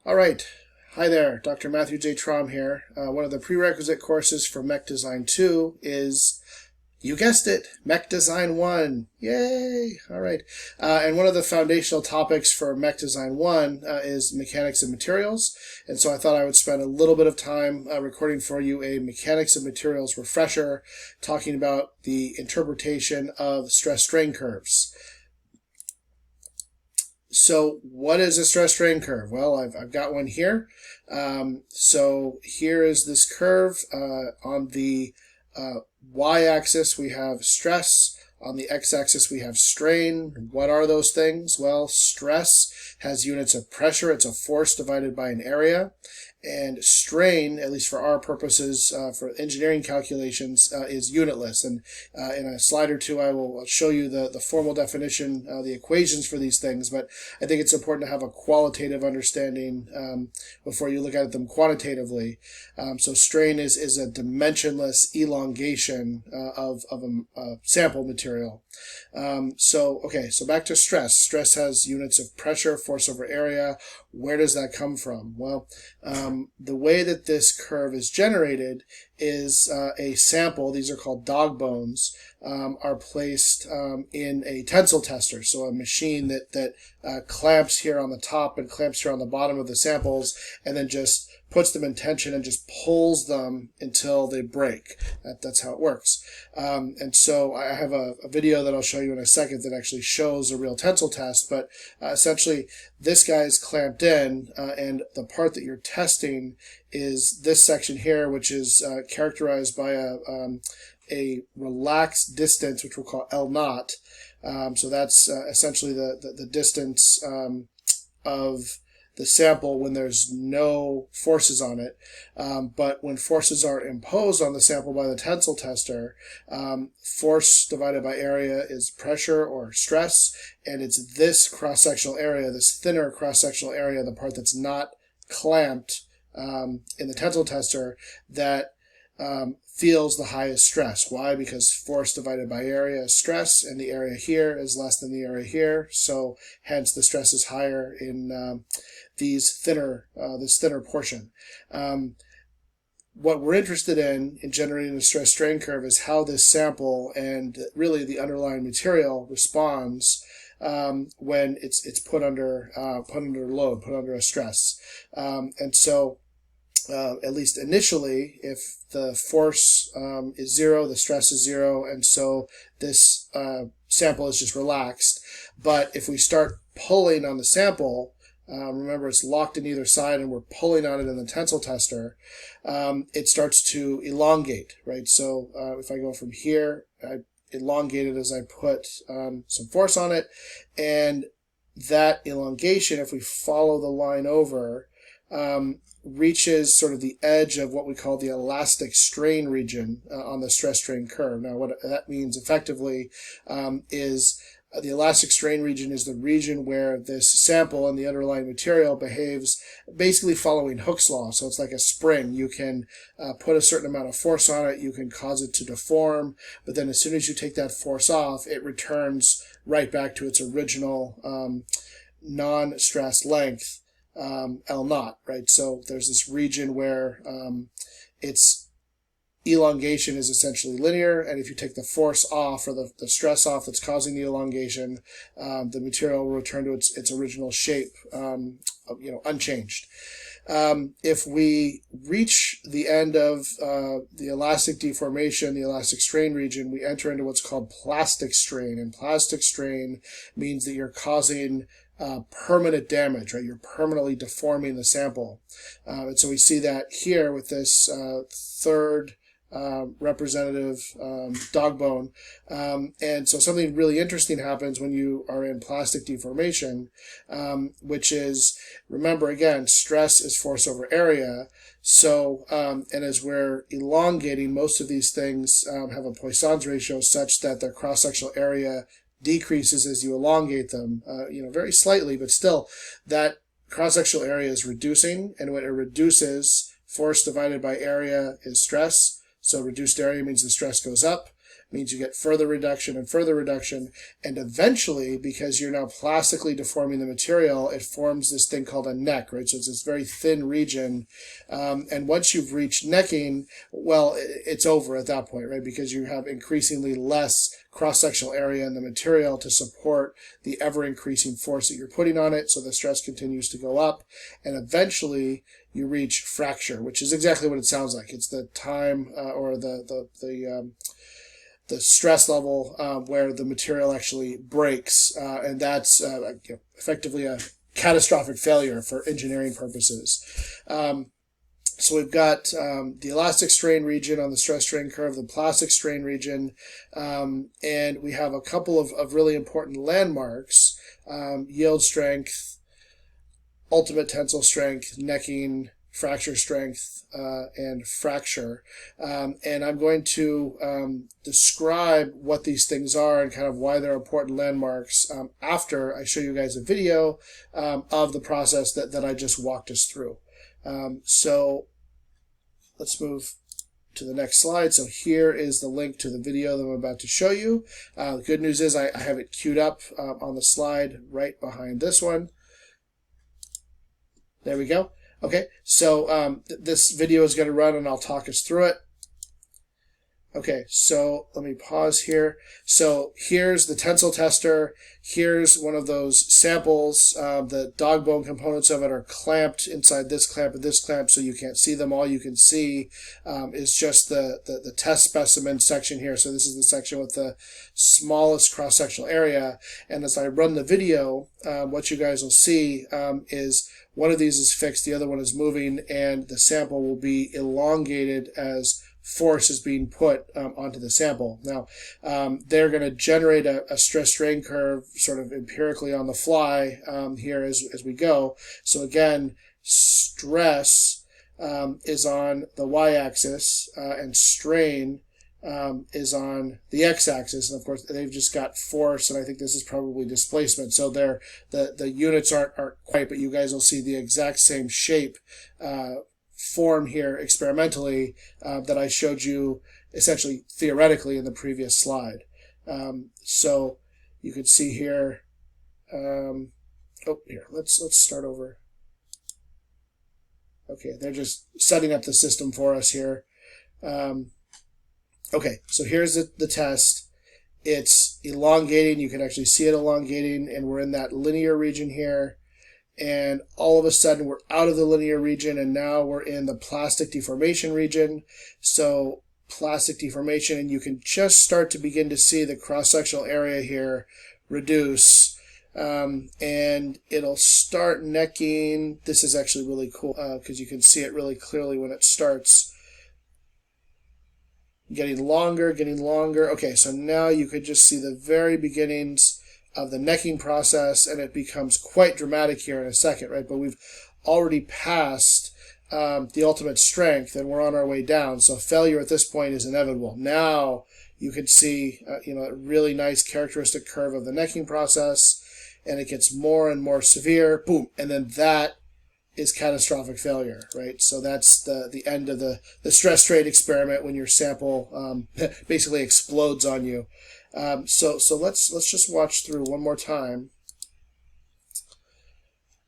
All right. Hi there, Dr. Matthew J. Traum here. One of the prerequisite courses for Mech Design 2 is, you guessed it, Mech Design 1. Yay! All right. And one of the foundational topics for Mech Design 1 is mechanics of materials. And so I thought I would spend a little bit of time recording for you a mechanics of materials refresher, talking about the interpretation of stress-strain curves. So what is a stress-strain curve? Well, I've got one here. So here is this curve. On the y-axis, we have stress. On the x-axis, we have strain. What are those things? Well, stress has units of pressure. It's a force divided by an area. And strain, at least for our purposes, for engineering calculations, is unitless. And in a slide or two, I will show you the formal definition, the equations for these things. But I think it's important to have a qualitative understanding before you look at them quantitatively. So strain is a dimensionless elongation of a sample material. So back to stress. Stress has units of pressure, force over area. Where does that come from? Well, the way that this curve is generated is a sample, these are called dog bones, are placed in a tensile tester, so a machine that clamps here on the top and clamps here on the bottom of the samples, and then just puts them in tension and just pulls them until they break. That's how it works. And so I have a video that I'll show you in a second that actually shows a real tensile test, but essentially this guy is clamped in, and the part that you're testing is this section here, which is characterized by a relaxed distance, which we'll call L naught. So that's essentially the distance of the sample when there's no forces on it. But when forces are imposed on the sample by the tensile tester, force divided by area is pressure or stress, and it's this cross-sectional area, this thinner cross-sectional area, the part that's not clamped in the tensile tester, that feels the highest stress. Why? Because force divided by area is stress, and the area here is less than the area here, so hence the stress is higher in this thinner portion. What we're interested in generating a stress-strain curve is how this sample and really the underlying material responds when it's put under load, put under a stress. And so at least initially, if the force is zero, the stress is zero, and so this sample is just relaxed. But if we start pulling on the sample, remember it's locked in either side and we're pulling on it in the tensile tester, it starts to elongate, right? So if I go from here, I elongate it as I put some force on it, and that elongation, if we follow the line over, reaches sort of the edge of what we call the elastic strain region on the stress-strain curve. Now, what that means effectively is the elastic strain region is the region where this sample and the underlying material behaves basically following Hooke's law. So it's like a spring. You can put a certain amount of force on it, you can cause it to deform, but then as soon as you take that force off, it returns right back to its original non-stress length, L naught, right? So there's this region where its elongation is essentially linear, and if you take the force off or the stress off that's causing the elongation, the material will return to its original shape, unchanged. If we reach the end of the elastic deformation, the elastic strain region, we enter into what's called plastic strain, and plastic strain means that you're causing permanent damage, right? You're permanently deforming the sample. And so we see that here with this third representative dog bone. And so something really interesting happens when you are in plastic deformation, which is, remember again, stress is force over area. So, and as we're elongating, most of these things have a Poisson's ratio such that their cross-sectional area decreases as you elongate them, very slightly, but still that cross-sectional area is reducing, and when it reduces, force divided by area is stress. So reduced area means the stress goes up, means you get further reduction and further reduction, and eventually, because you're now plastically deforming the material, it forms this thing called a neck, right? So it's this very thin region, and once you've reached necking, well, it's over at that point, right? Because you have increasingly less cross-sectional area in the material to support the ever-increasing force that you're putting on it, so the stress continues to go up, and eventually you reach fracture, which is exactly what it sounds like. It's the time or the stress level where the material actually breaks, and that's effectively a catastrophic failure for engineering purposes. So we've got the elastic strain region on the stress strain curve, the plastic strain region, and we have a couple of really important landmarks: yield strength, ultimate tensile strength, necking, fracture strength, and fracture. And I'm going to describe what these things are and kind of why they're important landmarks after I show you guys a video of the process that I just walked us through. So let's move to the next slide. So here is the link to the video that I'm about to show you. The good news is I have it queued up on the slide right behind this one. There we go. Okay, so this video is going to run and I'll talk us through it. Okay, so let me pause here. So here's the tensile tester. Here's one of those samples. The dog bone components of it are clamped inside this clamp and this clamp, so you can't see them. All you can see is just the test specimen section here. So this is the section with the smallest cross-sectional area. And as I run the video, what you guys will see is one of these is fixed, the other one is moving, and the sample will be elongated as force is being put onto the sample. Now, they're going to generate a stress-strain curve sort of empirically on the fly here as we go. So again, stress is on the y-axis and strain is on the x-axis, and of course they've just got force, and I think this is probably displacement. So the units aren't quite, but you guys will see the exact same shape form here experimentally that I showed you essentially theoretically in the previous slide. So you can see here. Here let's start over. Okay, they're just setting up the system for us here. Okay, so here's the test. It's elongating. You can actually see it elongating, and we're in that linear region here. And all of a sudden, we're out of the linear region, and now we're in the plastic deformation region. So plastic deformation, and you can just start to begin to see the cross-sectional area here reduce. And it'll start necking. This is actually really cool because you can see it really clearly when it starts. Getting longer, getting longer. Okay, so now you could just see the very beginnings of the necking process, and it becomes quite dramatic here in a second, right? But we've already passed the ultimate strength, and we're on our way down. So failure at this point is inevitable. Now you can see, a really nice characteristic curve of the necking process, and it gets more and more severe. Boom, and then that is catastrophic failure, right? So that's the end of the stress strain experiment when your sample basically explodes on you. So let's just watch through one more time.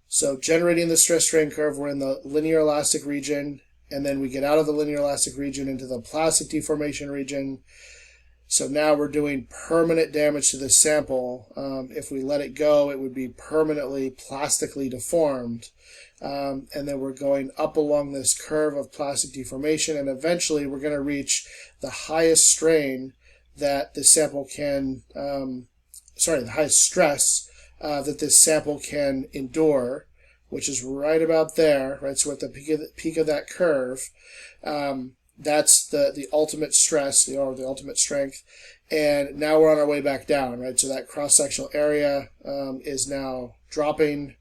So generating the stress strain curve, we're in the linear elastic region, and then we get out of the linear elastic region into the plastic deformation region. So now we're doing permanent damage to the sample. If we let it go, it would be permanently plastically deformed. And then we're going up along this curve of plastic deformation, and eventually we're going to reach the highest strain that the sample can, the highest stress that this sample can endure, which is right about there, right? So at the peak of that curve, that's the ultimate stress, the ultimate strength. And now we're on our way back down, right? So that cross-sectional area is now dropping.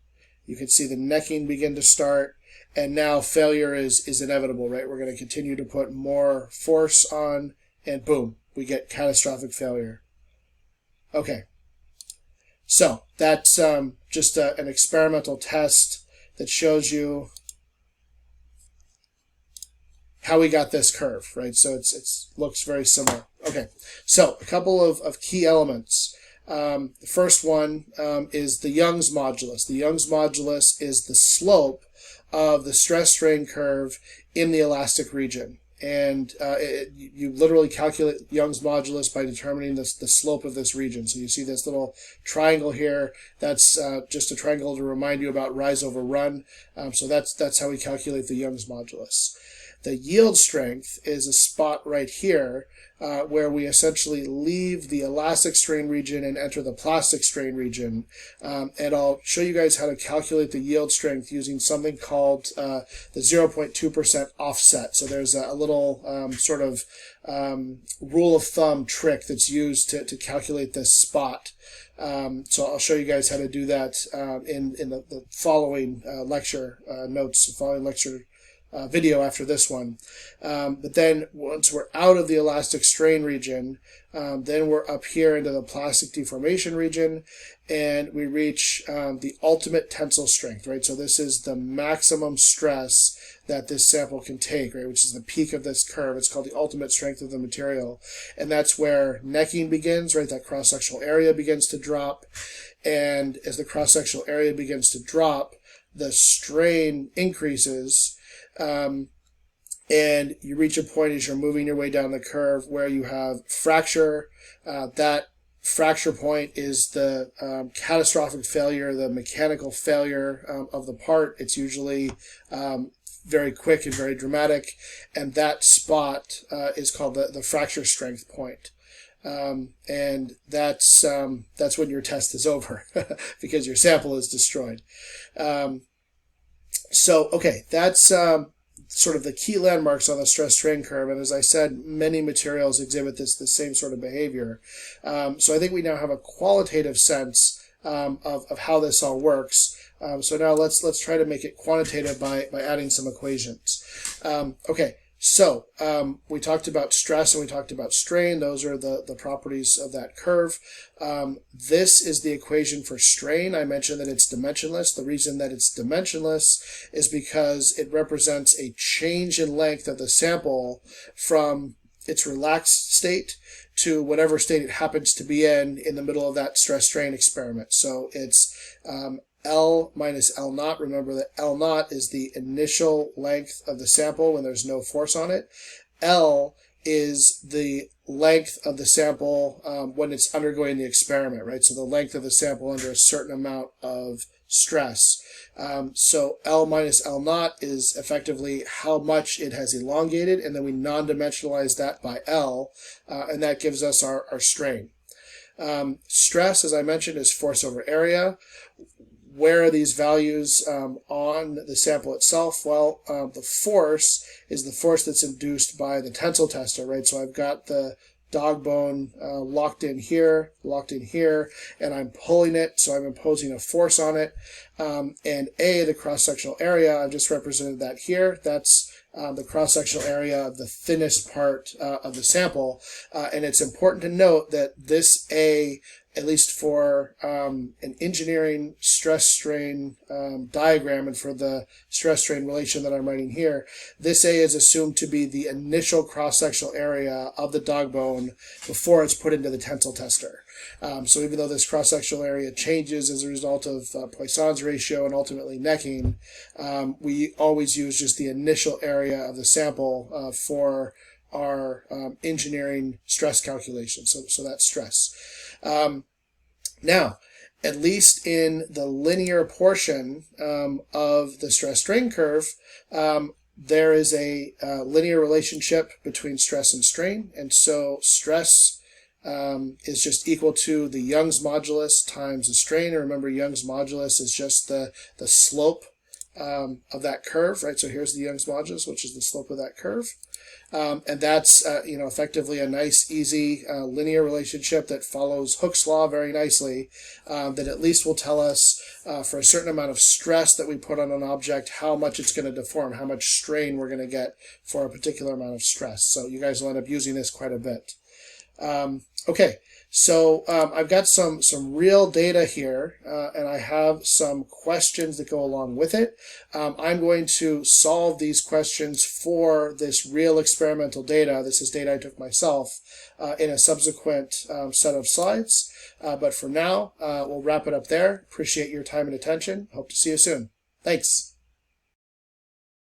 You can see the necking begin to start, and now failure is inevitable, right? We're going to continue to put more force on, and boom, we get catastrophic failure. Okay, so that's just an experimental test that shows you how we got this curve, right? So it looks very similar. Okay, so a couple of key elements. The first one is the Young's modulus. The Young's modulus is the slope of the stress-strain curve in the elastic region. And you literally calculate Young's modulus by determining the slope of this region. So you see this little triangle here. That's just a triangle to remind you about rise over run. So that's how we calculate the Young's modulus. The yield strength is a spot right here where we essentially leave the elastic strain region and enter the plastic strain region. And I'll show you guys how to calculate the yield strength using something called the 0.2% offset. So there's a little sort of rule of thumb trick that's used to calculate this spot. So I'll show you guys how to do that in the following lecture notes, following lecture video after this one. But then once we're out of the elastic strain region, then we're up here into the plastic deformation region, and we reach the ultimate tensile strength, right? So this is the maximum stress that this sample can take, right? Which is the peak of this curve. It's called the ultimate strength of the material. And that's where necking begins, right? That cross-sectional area begins to drop. And as the cross-sectional area begins to drop, the strain increases. And you reach a point as you're moving your way down the curve where you have fracture. That fracture point is the catastrophic failure, the mechanical failure of the part. It's usually very quick and very dramatic, and that spot is called the fracture strength point. And that's when your test is over because your sample is destroyed. So, okay, that's sort of the key landmarks on the stress-strain curve. And as I said, many materials exhibit the same sort of behavior. So I think we now have a qualitative sense of how this all works. So now let's try to make it quantitative by adding some equations. Okay. So we talked about stress and we talked about strain. Those are the properties of that curve. This is the equation for strain. I mentioned that it's dimensionless. The reason that it's dimensionless is because it represents a change in length of the sample from its relaxed state to whatever state it happens to be in the middle of that stress-strain experiment. So it's L minus L naught. Remember that L naught is the initial length of the sample when there's no force on it. L is the length of the sample when it's undergoing the experiment, right? So the length of the sample under a certain amount of stress. So L minus L naught is effectively how much it has elongated, and then we non-dimensionalize that by L, and that gives us our strain. Stress, as I mentioned, is force over area. Where are these values on the sample itself? Well, the force is the force that's induced by the tensile tester, right? So I've got the dog bone locked in here, and I'm pulling it, so I'm imposing a force on it. And A, the cross-sectional area, I've just represented that here. That's the cross-sectional area of the thinnest part of the sample. And it's important to note that this A, at least for an engineering stress-strain diagram and for the stress-strain relation that I'm writing here, this A is assumed to be the initial cross-sectional area of the dog bone before it's put into the tensile tester. So even though this cross-sectional area changes as a result of Poisson's ratio and ultimately necking, we always use just the initial area of the sample for our engineering stress calculation. So that's stress. Now, at least in the linear portion of the stress-strain curve, there is a linear relationship between stress and strain, and so stress is just equal to the Young's modulus times the strain. And remember, Young's modulus is just the slope of that curve, right? So here's the Young's modulus, which is the slope of that curve. And that's, effectively a nice, easy linear relationship that follows Hooke's law very nicely, that at least will tell us for a certain amount of stress that we put on an object, how much it's going to deform, how much strain we're going to get for a particular amount of stress. So you guys will end up using this quite a bit. Okay, So I've got some real data here, and I have some questions that go along with it. I'm going to solve these questions for this real experimental data. This is data I took myself in a subsequent set of slides. But for now, we'll wrap it up there. Appreciate your time and attention. Hope to see you soon. Thanks.